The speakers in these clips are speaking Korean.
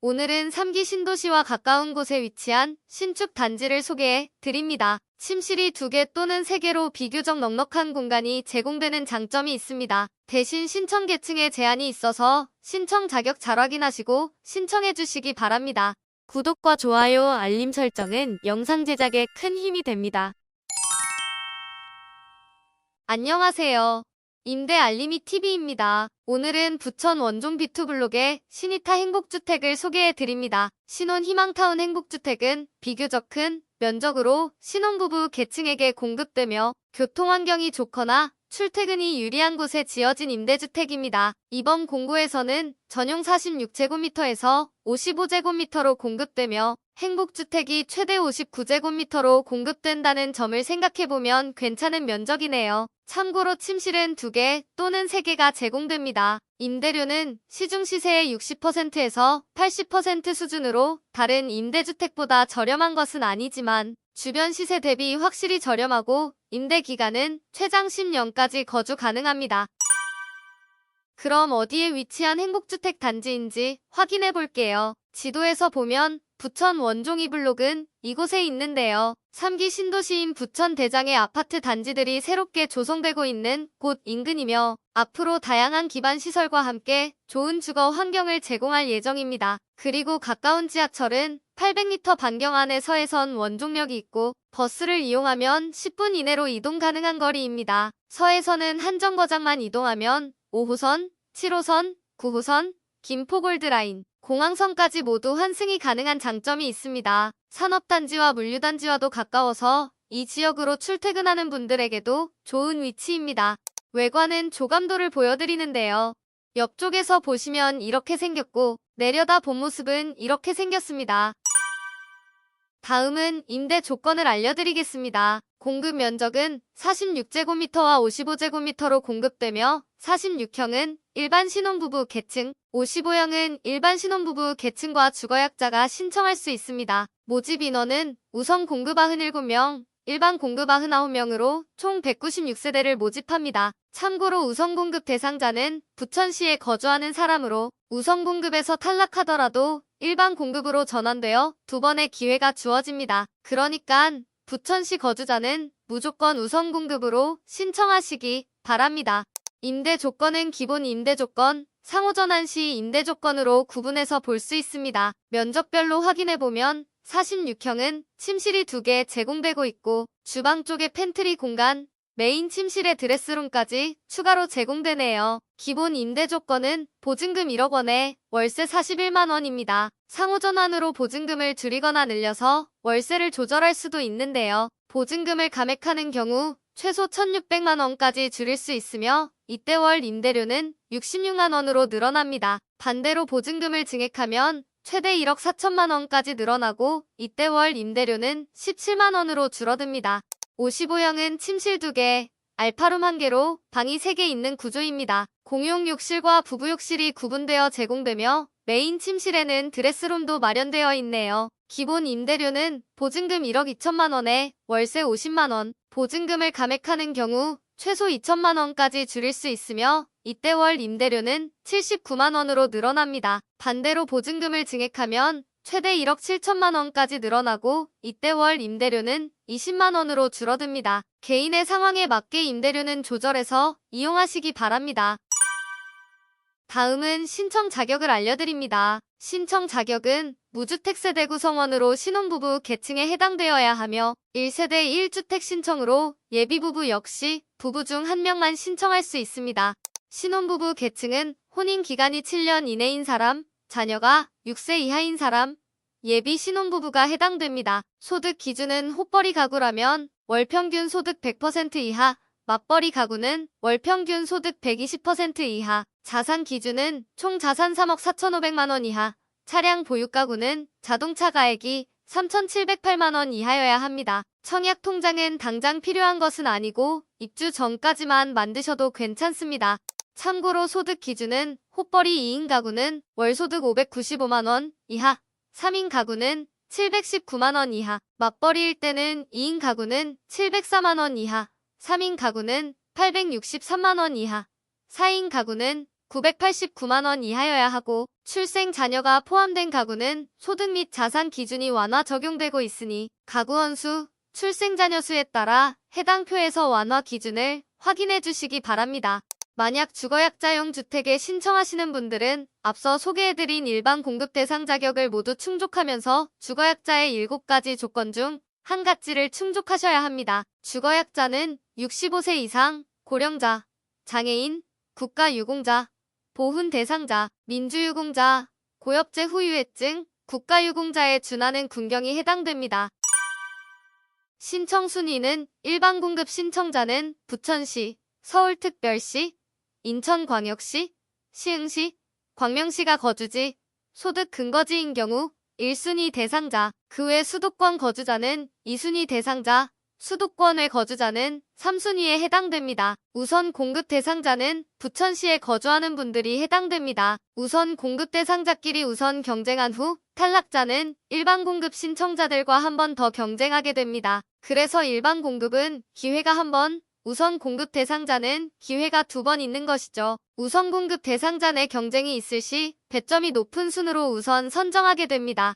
오늘은 3기 신도시와 가까운 곳에 위치한 신축 단지를 소개해 드립니다. 침실이 2개 또는 3개로 비교적 넉넉한 공간이 제공되는 장점이 있습니다. 대신 신청 계층에 제한이 있어서 신청 자격 잘 확인하시고 신청해 주시기 바랍니다. 구독과 좋아요, 알림 설정은 영상 제작에 큰 힘이 됩니다. 안녕하세요. 임대 알림이 TV입니다. 오늘은 부천 원종 비투블록의 신이타 행복주택을 소개해 드립니다. 신혼 희망타운 행복주택은 비교적 큰 면적으로 신혼부부 계층에게 공급되며 교통환경이 좋거나 출퇴근이 유리한 곳에 지어진 임대주택입니다. 이번 공고에서는 전용 46제곱미터에서 55제곱미터로 공급되며 행복주택이 최대 59제곱미터로 공급된다는 점을 생각해보면 괜찮은 면적이네요. 참고로 침실은 2개 또는 3개가 제공됩니다. 임대료는 시중 시세의 60%에서 80% 수준으로 다른 임대주택보다 저렴한 것은 아니지만 주변 시세 대비 확실히 저렴하고 임대 기간은 최장 10년까지 거주 가능합니다. 그럼 어디에 위치한 행복주택 단지인지 확인해 볼게요. 지도에서 보면 부천 원종 2블록은 이곳에 있는데요. 3기 신도시인 부천 대장의 아파트 단지들이 새롭게 조성되고 있는 곳 인근이며 앞으로 다양한 기반 시설과 함께 좋은 주거 환경을 제공할 예정입니다. 그리고 가까운 지하철은 800m 반경 안에 서해선 원종역이 있고 버스를 이용하면 10분 이내로 이동 가능한 거리입니다. 서해선은 한 정거장만 이동하면 5호선, 7호선, 9호선, 김포골드라인, 공항선까지 모두 환승이 가능한 장점이 있습니다. 산업단지와 물류단지와도 가까워서 이 지역으로 출퇴근하는 분들에게도 좋은 위치입니다. 외관은 조감도를 보여드리는데요. 옆쪽에서 보시면 이렇게 생겼고 내려다 본 모습은 이렇게 생겼습니다. 다음은 임대 조건을 알려드리겠습니다. 공급 면적은 46제곱미터와 55제곱미터로 공급되며 46형은 일반 신혼부부 계층, 55형은 일반 신혼부부 계층과 주거약자가 신청할 수 있습니다. 모집 인원은 우선 공급 97명, 일반 공급 99명으로 총 196세대를 모집합니다. 참고로 우선 공급 대상자는 부천시에 거주하는 사람으로 우선 공급에서 탈락하더라도 일반 공급으로 전환되어 2번의 기회가 주어집니다. 그러니까 부천시 거주자는 무조건 우선 공급으로 신청하시기 바랍니다. 임대 조건은 기본 임대 조건, 상호전환 시 임대 조건으로 구분해서 볼 수 있습니다. 면적별로 확인해보면 46형은 침실이 2개 제공되고 있고 주방 쪽에 팬트리 공간, 메인 침실에 드레스룸까지 추가로 제공되네요. 기본 임대 조건은 보증금 1억 원에 월세 41만 원입니다. 상호전환으로 보증금을 줄이거나 늘려서 월세를 조절할 수도 있는데요. 보증금을 감액하는 경우 최소 1,600만 원까지 줄일 수 있으며 이때 월 임대료는 66만 원으로 늘어납니다. 반대로 보증금을 증액하면 최대 1억 4천만 원까지 늘어나고 이때 월 임대료는 17만 원으로 줄어듭니다. 55형은 침실 2개, 알파룸 1개로 방이 3개 있는 구조입니다. 공용 욕실과 부부 욕실이 구분되어 제공되며 메인 침실에는 드레스룸도 마련되어 있네요. 기본 임대료는 보증금 1억 2천만 원에 월세 50만 원, 보증금을 감액하는 경우 최소 2천만 원까지 줄일 수 있으며 이때 월 임대료는 79만 원으로 늘어납니다. 반대로 보증금을 증액하면 최대 1억 7천만 원까지 늘어나고 이때 월 임대료는 20만 원으로 줄어듭니다. 개인의 상황에 맞게 임대료는 조절해서 이용하시기 바랍니다. 다음은 신청 자격을 알려드립니다. 신청 자격은 무주택 세대 구성원으로 신혼부부 계층에 해당되어야 하며 1세대 1주택 신청으로 예비부부 역시 부부 중 1명만 신청할 수 있습니다. 신혼부부 계층은 혼인기간이 7년 이내인 사람, 자녀가 6세 이하인 사람, 예비 신혼부부가 해당됩니다. 소득 기준은 호벌이 가구라면 월평균 소득 100% 이하, 맞벌이 가구는 월평균 소득 120% 이하, 자산 기준은 총 자산 3억 4,500만 원 이하, 차량 보유 가구는 자동차 가액이 3,708만 원 이하여야 합니다. 청약 통장은 당장 필요한 것은 아니고 입주 전까지만 만드셔도 괜찮습니다. 참고로 소득 기준은 호벌이 2인 가구는 월소득 595만 원 이하, 3인 가구는 719만 원 이하, 맞벌이일 때는 2인 가구는 704만 원 이하, 3인 가구는 863만 원 이하, 4인 가구는 989만 원 이하여야 하고 출생 자녀가 포함된 가구는 소득 및 자산 기준이 완화 적용되고 있으니 가구원 수, 출생 자녀 수에 따라 해당 표에서 완화 기준을 확인해 주시기 바랍니다. 만약 주거약자용 주택에 신청하시는 분들은 앞서 소개해드린 일반 공급 대상 자격을 모두 충족하면서 주거약자의 7가지 조건 중 한 가지를 충족하셔야 합니다. 주거약자는 65세 이상, 고령자, 장애인, 국가유공자, 보훈 대상자, 민주유공자, 고엽제 후유해증, 국가유공자에 준하는 군경이 해당됩니다. 신청 순위는 일반 공급 신청자는 부천시, 서울특별시, 인천광역시, 시흥시, 광명시가 거주지, 소득 근거지인 경우 1순위 대상자, 그 외 수도권 거주자는 2순위 대상자, 수도권 외 거주자는 3순위에 해당됩니다. 우선 공급 대상자는 부천시에 거주하는 분들이 해당됩니다. 우선 공급 대상자끼리 우선 경쟁한 후 탈락자는 일반 공급 신청자들과 한 번 더 경쟁하게 됩니다. 그래서 일반 공급은 기회가 한 번, 우선 공급 대상자는 기회가 2번 있는 것이죠. 우선 공급 대상자 내 경쟁이 있을 시 배점이 높은 순으로 우선 선정하게 됩니다.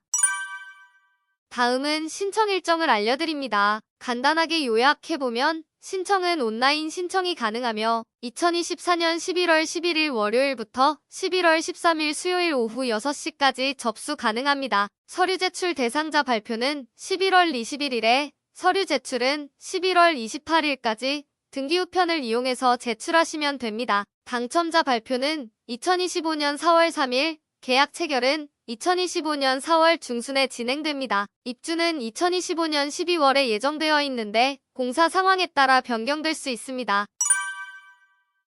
다음은 신청 일정을 알려드립니다. 간단하게 요약해보면 신청은 온라인 신청이 가능하며 2024년 11월 11일 월요일부터 11월 13일 수요일 오후 6시까지 접수 가능합니다. 서류 제출 대상자 발표는 11월 21일에 서류 제출은 11월 28일까지 등기 우편을 이용해서 제출하시면 됩니다. 당첨자 발표는 2025년 4월 3일, 계약 체결은 2025년 4월 중순에 진행됩니다. 입주는 2025년 12월에 예정되어 있는데 공사 상황에 따라 변경될 수 있습니다.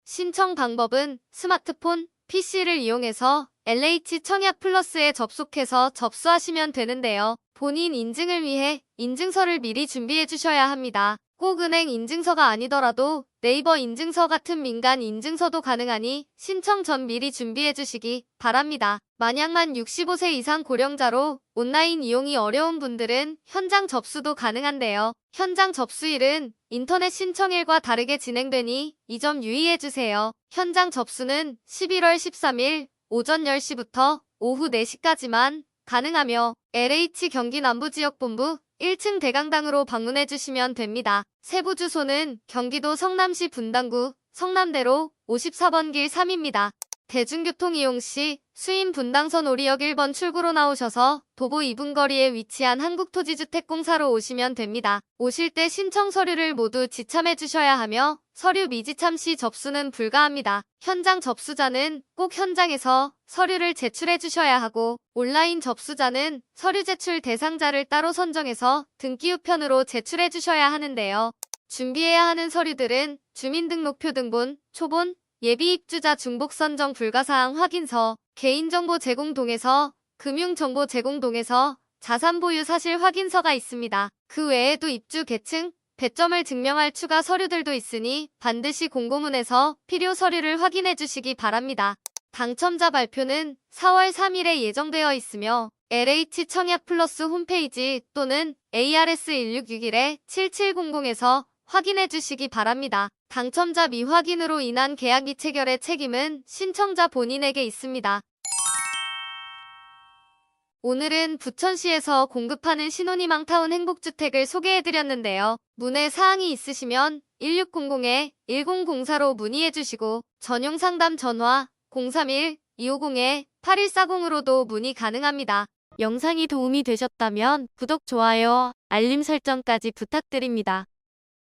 신청 방법은 스마트폰, PC를 이용해서 LH 청약 플러스에 접속해서 접수하시면 되는데요. 본인 인증을 위해 인증서를 미리 준비해 주셔야 합니다. 꼭 은행 인증서가 아니더라도 네이버 인증서 같은 민간 인증서도 가능하니 신청 전 미리 준비해 주시기 바랍니다. 만약 만 65세 이상 고령자로 온라인 이용이 어려운 분들은 현장 접수도 가능한데요. 현장 접수일은 인터넷 신청일과 다르게 진행되니 이 점 유의해 주세요. 현장 접수는 11월 13일 오전 10시부터 오후 4시까지만 가능하며 LH 경기 남부지역본부 1층 대강당으로 방문해 주시면 됩니다. 세부 주소는 경기도 성남시 분당구 성남대로 54번 길 3입니다. 대중교통 이용 시 수인 분당선 오리역 1번 출구로 나오셔서 도보 2분 거리에 위치한 한국토지주택공사로 오시면 됩니다. 오실 때 신청 서류를 모두 지참해 주셔야 하며 서류 미지참 시 접수는 불가합니다. 현장 접수자는 꼭 현장에서 서류를 제출해 주셔야 하고 온라인 접수자는 서류 제출 대상자를 따로 선정해서 등기 우편으로 제출해 주셔야 하는데요. 준비해야 하는 서류들은 주민등록표 등본, 초본, 예비입주자 중복 선정 불가사항 확인서, 개인정보 제공 동의서, 금융정보 제공 동의서, 자산보유 사실 확인서가 있습니다. 그 외에도 입주 계층, 배점을 증명할 추가 서류들도 있으니 반드시 공고문에서 필요 서류를 확인해 주시기 바랍니다. 당첨자 발표는 4월 3일에 예정되어 있으며 LH 청약 플러스 홈페이지 또는 ARS1661-7700에서 확인해 주시기 바랍니다. 당첨자 미확인으로 인한 계약 미체결의 책임은 신청자 본인에게 있습니다. 오늘은 부천시에서 공급하는 신혼희망 타운 행복주택을 소개해드렸는데요. 문의 사항이 있으시면 1600-1004로 문의해주시고 전용 상담 전화 031-250-8140으로도 문의 가능합니다. 영상이 도움이 되셨다면 구독, 좋아요, 알림 설정까지 부탁드립니다.